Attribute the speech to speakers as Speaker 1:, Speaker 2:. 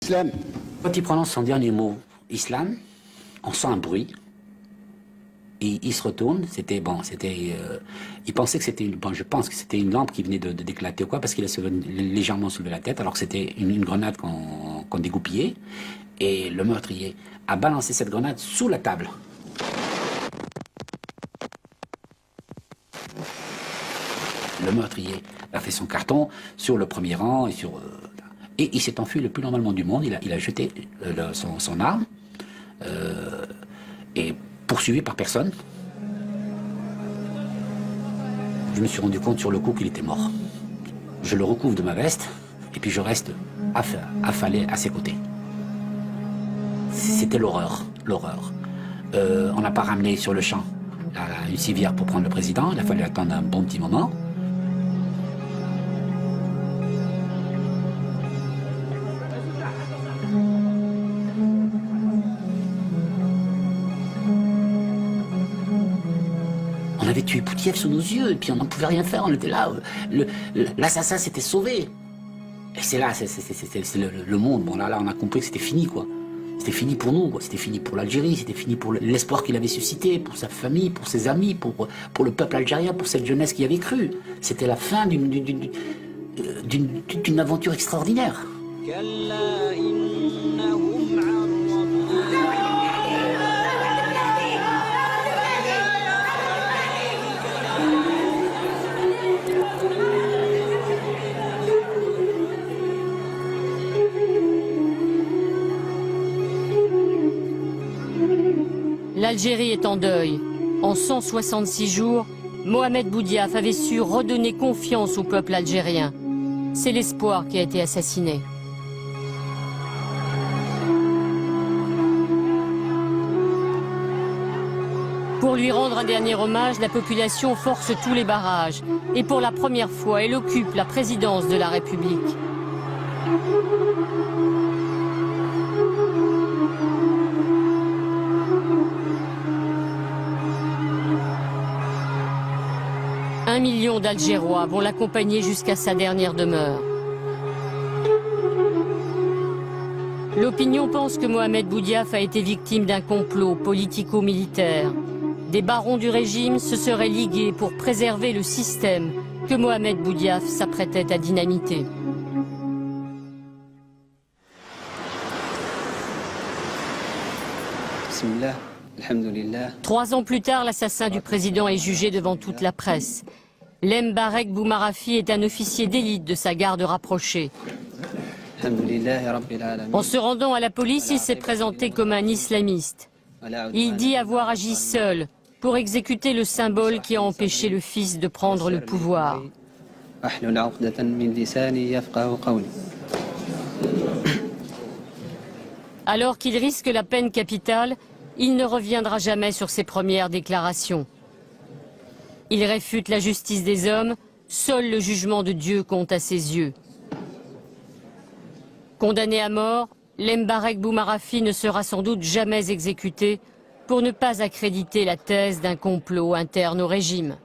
Speaker 1: Islam.
Speaker 2: Quand il prononce son dernier mot, islam, on sent un bruit. Et il se retourne, il pensait que c'était je pense que c'était une lampe qui venait d'éclater ou quoi, parce qu'il a légèrement soulevé la tête, alors que c'était une grenade qu'on dégoupillait. Et le meurtrier a balancé cette grenade sous la table. Le meurtrier a fait son carton sur le premier rang et il s'est enfui le plus normalement du monde. Il a jeté son arme et poursuivi par personne. Je me suis rendu compte sur le coup qu'il était mort. Je le recouvre de ma veste et puis je reste affalé à ses côtés. C'était l'horreur, l'horreur. On n'a pas ramené sur le champ une civière pour prendre le président. Il a fallu attendre un bon petit moment. On avait tué Poutiev sous nos yeux, et puis on n'en pouvait rien faire, on était là. L'assassin s'était sauvé. Et c'est là, c'est le monde. Bon, là, on a compris que c'était fini, quoi. C'était fini pour nous, quoi. C'était fini pour l'Algérie, c'était fini pour l'espoir qu'il avait suscité, pour sa famille, pour ses amis, pour le peuple algérien, pour cette jeunesse qui avait cru. C'était la fin d'une aventure extraordinaire.
Speaker 3: L'Algérie est en deuil. En 166 jours, Mohamed Boudiaf avait su redonner confiance au peuple algérien. C'est l'espoir qui a été assassiné. Pour lui rendre un dernier hommage, la population force tous les barrages. Et pour la première fois, elle occupe la présidence de la République. Un million d'Algérois vont l'accompagner jusqu'à sa dernière demeure. L'opinion pense que Mohamed Boudiaf a été victime d'un complot politico-militaire. Des barons du régime se seraient ligués pour préserver le système que Mohamed Boudiaf s'apprêtait à dynamiter.
Speaker 4: Bismillah, alhamdulillah.
Speaker 3: 3 ans plus tard, l'assassin du président est jugé devant toute la presse. Lembarek Boumarafi est un officier d'élite de sa garde rapprochée. En se rendant à la police, il s'est présenté comme un islamiste. Il dit avoir agi seul pour exécuter le symbole qui a empêché le fils de prendre le pouvoir. Alors qu'il risque la peine capitale, il ne reviendra jamais sur ses premières déclarations. Il réfute la justice des hommes, seul le jugement de Dieu compte à ses yeux. Condamné à mort, Lembarek Boumarafi ne sera sans doute jamais exécuté pour ne pas accréditer la thèse d'un complot interne au régime.